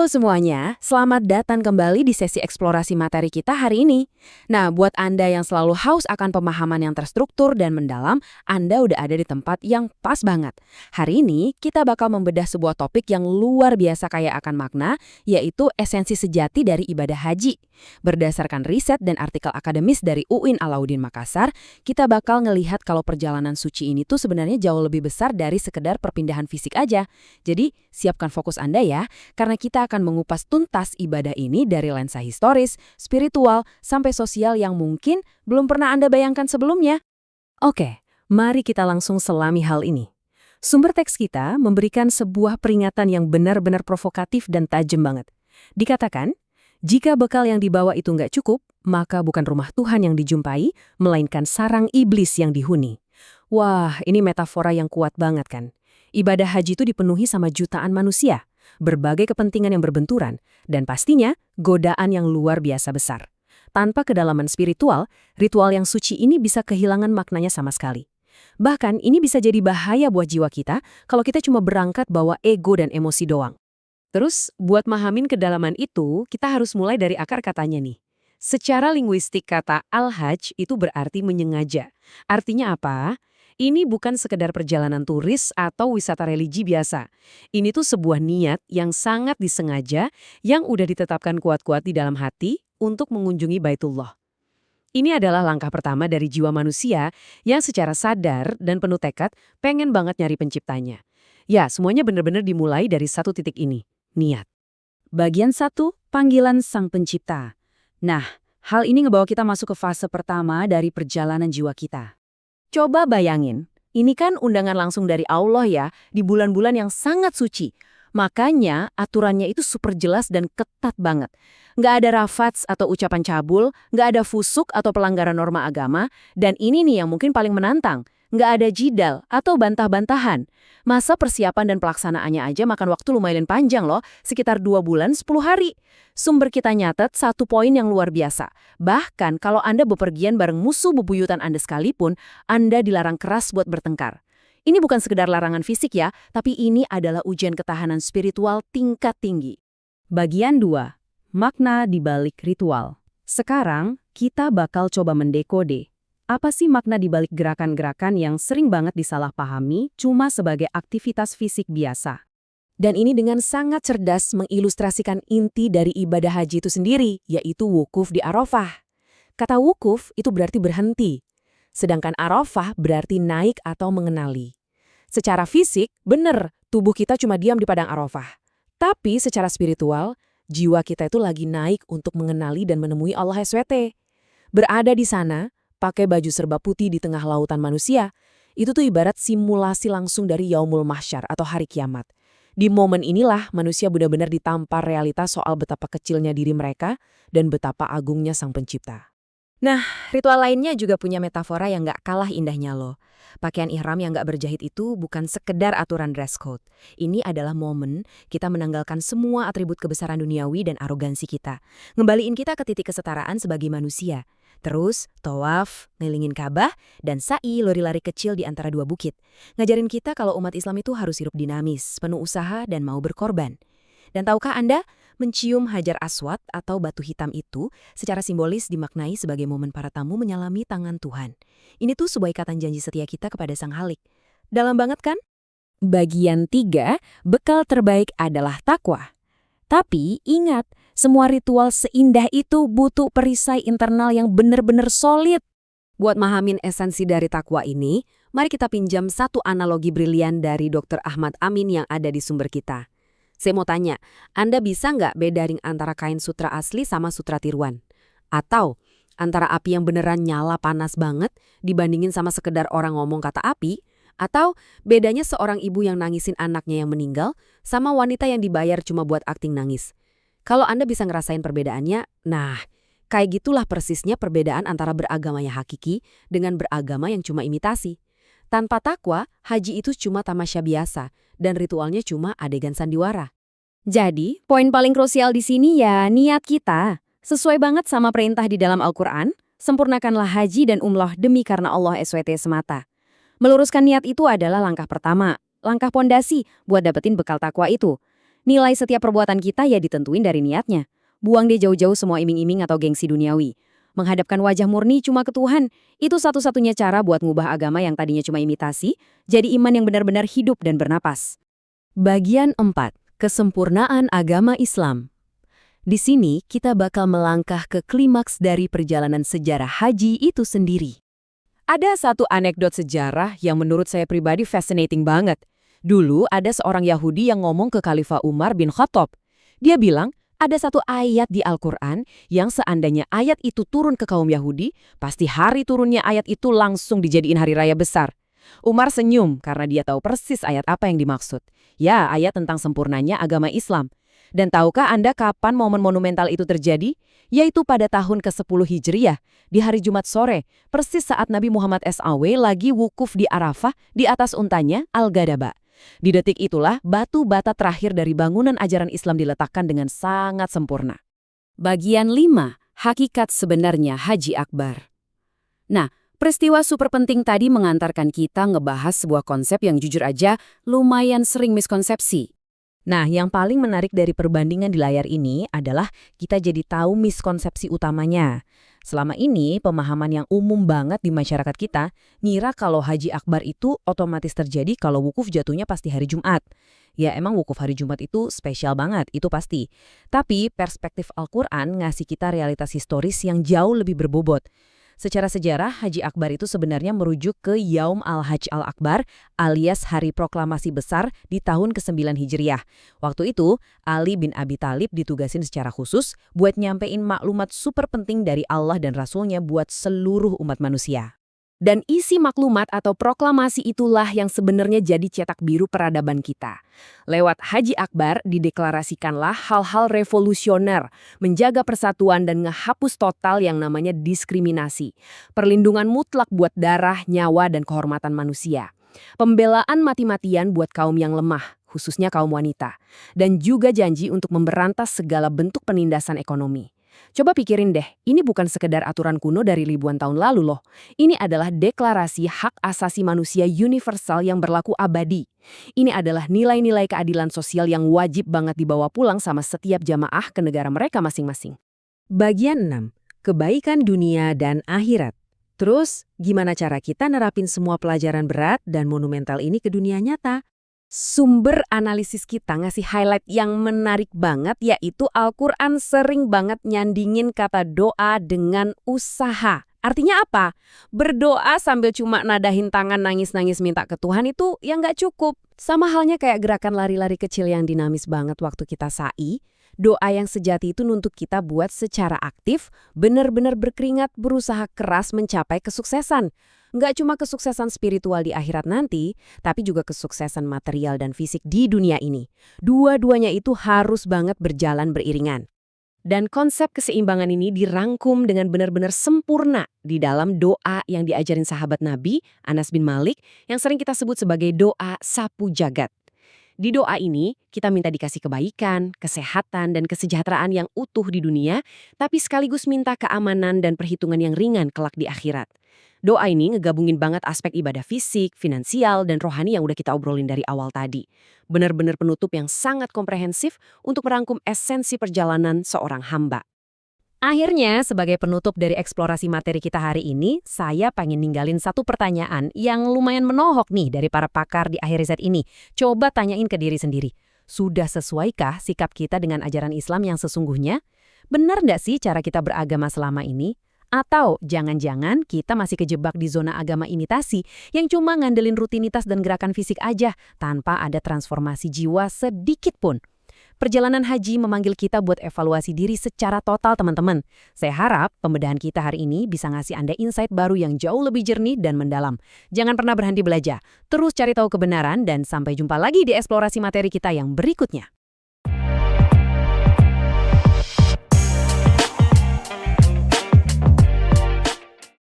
semuanya, selamat datang kembali di sesi eksplorasi materi kita hari ini. Nah, buat Anda yang selalu haus akan pemahaman yang terstruktur dan mendalam, Anda udah ada di tempat yang pas banget. Hari ini, kita bakal membedah sebuah topik yang luar biasa kaya akan makna, yaitu esensi sejati dari ibadah haji. Berdasarkan riset dan artikel akademis dari UIN Alauddin Makassar, kita bakal ngelihat kalau perjalanan suci ini tuh sebenarnya jauh lebih besar dari sekedar perpindahan fisik aja. Jadi, siapkan fokus Anda ya, karena kita akan mengupas tuntas ibadah ini dari lensa historis, spiritual, sampai sosial yang mungkin belum pernah Anda bayangkan sebelumnya. Oke, mari kita langsung selami hal ini. Sumber teks kita memberikan sebuah peringatan yang benar-benar provokatif dan tajam banget. Dikatakan, jika bekal yang dibawa itu nggak cukup, maka bukan rumah Tuhan yang dijumpai, melainkan sarang iblis yang dihuni. Wah, ini metafora yang kuat banget kan? Ibadah haji itu dipenuhi sama jutaan manusia, berbagai kepentingan yang berbenturan, dan pastinya godaan yang luar biasa besar. Tanpa kedalaman spiritual, ritual yang suci ini bisa kehilangan maknanya sama sekali. Bahkan ini bisa jadi bahaya buat jiwa kita kalau kita cuma berangkat bawa ego dan emosi doang. Terus, buat mahamin kedalaman itu, kita harus mulai dari akar katanya nih. Secara linguistik kata al-hajj itu berarti menyengaja. Artinya apa? Ini bukan sekedar perjalanan turis atau wisata religi biasa. Ini tuh sebuah niat yang sangat disengaja yang udah ditetapkan kuat-kuat di dalam hati untuk mengunjungi Baitullah. Ini adalah langkah pertama dari jiwa manusia yang secara sadar dan penuh tekad pengen banget nyari penciptanya. Ya, semuanya benar-benar dimulai dari satu titik ini, niat. Bagian 1, panggilan Sang Pencipta. Nah, hal ini ngebawa kita masuk ke fase pertama dari perjalanan jiwa kita. Coba bayangin, ini kan undangan langsung dari Allah ya, di bulan-bulan yang sangat suci. Makanya aturannya itu super jelas dan ketat banget. Nggak ada rafats atau ucapan cabul, nggak ada fusuk atau pelanggaran norma agama, dan ini nih yang mungkin paling menantang, nggak ada jidal atau bantah-bantahan. Masa persiapan dan pelaksanaannya aja makan waktu lumayan panjang loh, sekitar 2 bulan 10 hari. Sumber kita nyatet satu poin yang luar biasa. Bahkan kalau Anda bepergian bareng musuh bebuyutan Anda sekalipun, Anda dilarang keras buat bertengkar. Ini bukan sekedar larangan fisik ya, tapi ini adalah ujian ketahanan spiritual tingkat tinggi. Bagian 2. Makna di balik ritual. Sekarang, kita bakal coba mendekode. Apa sih makna di balik gerakan-gerakan yang sering banget disalahpahami cuma sebagai aktivitas fisik biasa? Dan ini dengan sangat cerdas mengilustrasikan inti dari ibadah haji itu sendiri, yaitu wukuf di Arafah. Kata wukuf itu berarti berhenti, sedangkan Arafah berarti naik atau mengenali. Secara fisik, bener, tubuh kita cuma diam di padang Arafah. Tapi secara spiritual, jiwa kita itu lagi naik untuk mengenali dan menemui Allah SWT. Berada di sana, pakai baju serba putih di tengah lautan manusia, itu tuh ibarat simulasi langsung dari Yaumul Mahsyar atau hari kiamat. Di momen inilah manusia benar-benar ditampar realitas soal betapa kecilnya diri mereka dan betapa agungnya Sang Pencipta. Nah, ritual lainnya juga punya metafora yang nggak kalah indahnya loh. Pakaian ihram yang nggak berjahit itu bukan sekedar aturan dress code. Ini adalah momen kita menanggalkan semua atribut kebesaran duniawi dan arogansi kita. Ngembaliin kita ke titik kesetaraan sebagai manusia. Terus, tawaf, ngelilingin Ka'bah, dan sa'i lari-lari kecil di antara dua bukit. Ngajarin kita kalau umat Islam itu harus hidup dinamis, penuh usaha, dan mau berkorban. Dan tahukah Anda, mencium Hajar Aswad atau batu hitam itu secara simbolis dimaknai sebagai momen para tamu menyalami tangan Tuhan. Ini tuh sebuah ikatan janji setia kita kepada Sang Halik. Dalam banget kan? Bagian 3, bekal terbaik adalah takwa. Tapi ingat, semua ritual seindah itu butuh perisai internal yang benar-benar solid. Buat mahamin esensi dari takwa ini, mari kita pinjam satu analogi brilian dari Dr. Ahmad Amin yang ada di sumber kita. Saya mau tanya, Anda bisa nggak bedain antara kain sutra asli sama sutra tiruan? Atau antara api yang beneran nyala panas banget dibandingin sama sekedar orang ngomong kata api? Atau bedanya seorang ibu yang nangisin anaknya yang meninggal sama wanita yang dibayar cuma buat akting nangis? Kalau Anda bisa ngerasain perbedaannya, nah, kayak gitulah persisnya perbedaan antara beragama yang hakiki dengan beragama yang cuma imitasi. Tanpa takwa, haji itu cuma tamasya biasa dan ritualnya cuma adegan sandiwara. Jadi, poin paling krusial di sini ya niat kita. Sesuai banget sama perintah di dalam Al-Quran, sempurnakanlah haji dan umroh demi karena Allah SWT semata. Meluruskan niat itu adalah langkah pertama, langkah pondasi buat dapetin bekal takwa itu. Nilai setiap perbuatan kita ya ditentuin dari niatnya. Buang deh jauh-jauh semua iming-iming atau gengsi duniawi. Menghadapkan wajah murni cuma ke Tuhan, itu satu-satunya cara buat ngubah agama yang tadinya cuma imitasi, jadi iman yang benar-benar hidup dan bernapas. Bagian 4. Kesempurnaan agama Islam. Di sini kita bakal melangkah ke klimaks dari perjalanan sejarah haji itu sendiri. Ada satu anekdot sejarah yang menurut saya pribadi fascinating banget. Dulu ada seorang Yahudi yang ngomong ke Khalifah Umar bin Khattab. Dia bilang, ada satu ayat di Al-Quran yang seandainya ayat itu turun ke kaum Yahudi, pasti hari turunnya ayat itu langsung dijadiin hari raya besar. Umar senyum karena dia tahu persis ayat apa yang dimaksud. Ya, ayat tentang sempurnanya agama Islam. Dan tahukah Anda kapan momen monumental itu terjadi? Yaitu pada tahun ke-10 Hijriah, di hari Jumat sore, persis saat Nabi Muhammad SAW lagi wukuf di Arafah di atas untanya Al-Ghadaba. Di detik itulah batu bata terakhir dari bangunan ajaran Islam diletakkan dengan sangat sempurna. Bagian 5. Hakikat sebenarnya Haji Akbar. Nah, peristiwa super penting tadi mengantarkan kita ngebahas sebuah konsep yang jujur aja lumayan sering miskonsepsi. Nah, yang paling menarik dari perbandingan di layar ini adalah kita jadi tahu miskonsepsi utamanya. Selama ini, pemahaman yang umum banget di masyarakat kita ngira kalau Haji Akbar itu otomatis terjadi kalau wukuf jatuhnya pasti hari Jumat. Ya, emang wukuf hari Jumat itu spesial banget, itu pasti. Tapi perspektif Al-Quran ngasih kita realitas historis yang jauh lebih berbobot. Secara sejarah, Haji Akbar itu sebenarnya merujuk ke Yaum al-Hajj al-Akbar alias Hari Proklamasi Besar di tahun ke-9 Hijriah. Waktu itu, Ali bin Abi Thalib ditugasin secara khusus buat nyampein maklumat super penting dari Allah dan Rasulnya buat seluruh umat manusia. Dan isi maklumat atau proklamasi itulah yang sebenarnya jadi cetak biru peradaban kita. Lewat Haji Akbar dideklarasikanlah hal-hal revolusioner, menjaga persatuan dan ngehapus total yang namanya diskriminasi. Perlindungan mutlak buat darah, nyawa, dan kehormatan manusia. Pembelaan mati-matian buat kaum yang lemah, khususnya kaum wanita. Dan juga janji untuk memberantas segala bentuk penindasan ekonomi. Coba pikirin deh, ini bukan sekedar aturan kuno dari ribuan tahun lalu loh. Ini adalah deklarasi hak asasi manusia universal yang berlaku abadi. Ini adalah nilai-nilai keadilan sosial yang wajib banget dibawa pulang sama setiap jamaah ke negara mereka masing-masing. Bagian 6. Kebaikan dunia dan akhirat. Terus, gimana cara kita nerapin semua pelajaran berat dan monumental ini ke dunia nyata? Sumber analisis kita ngasih highlight yang menarik banget, yaitu Al-Quran sering banget nyandingin kata doa dengan usaha. Artinya apa? Berdoa sambil cuma nadahin tangan nangis-nangis minta ke Tuhan itu yang nggak cukup. Sama halnya kayak gerakan lari-lari kecil yang dinamis banget waktu kita sa'i. Doa yang sejati itu nuntut kita buat secara aktif, benar-benar berkeringat, berusaha keras mencapai kesuksesan. Nggak cuma kesuksesan spiritual di akhirat nanti, tapi juga kesuksesan material dan fisik di dunia ini. Dua-duanya itu harus banget berjalan beriringan. Dan konsep keseimbangan ini dirangkum dengan benar-benar sempurna di dalam doa yang diajarin sahabat Nabi, Anas bin Malik, yang sering kita sebut sebagai doa sapu jagat. Di doa ini, kita minta dikasih kebaikan, kesehatan, dan kesejahteraan yang utuh di dunia, tapi sekaligus minta keamanan dan perhitungan yang ringan kelak di akhirat. Doa ini ngegabungin banget aspek ibadah fisik, finansial, dan rohani yang udah kita obrolin dari awal tadi. Benar-benar penutup yang sangat komprehensif untuk merangkum esensi perjalanan seorang hamba. Akhirnya, sebagai penutup dari eksplorasi materi kita hari ini, saya pengen ninggalin satu pertanyaan yang lumayan menohok nih dari para pakar di akhir riset ini. Coba tanyain ke diri sendiri, sudah sesuaikah sikap kita dengan ajaran Islam yang sesungguhnya? Benar nggak sih cara kita beragama selama ini? Atau jangan-jangan kita masih kejebak di zona agama imitasi yang cuma ngandelin rutinitas dan gerakan fisik aja tanpa ada transformasi jiwa sedikit pun. Perjalanan haji memanggil kita buat evaluasi diri secara total, teman-teman. Saya harap pembedahan kita hari ini bisa ngasih Anda insight baru yang jauh lebih jernih dan mendalam. Jangan pernah berhenti belajar, terus cari tahu kebenaran, dan sampai jumpa lagi di eksplorasi materi kita yang berikutnya.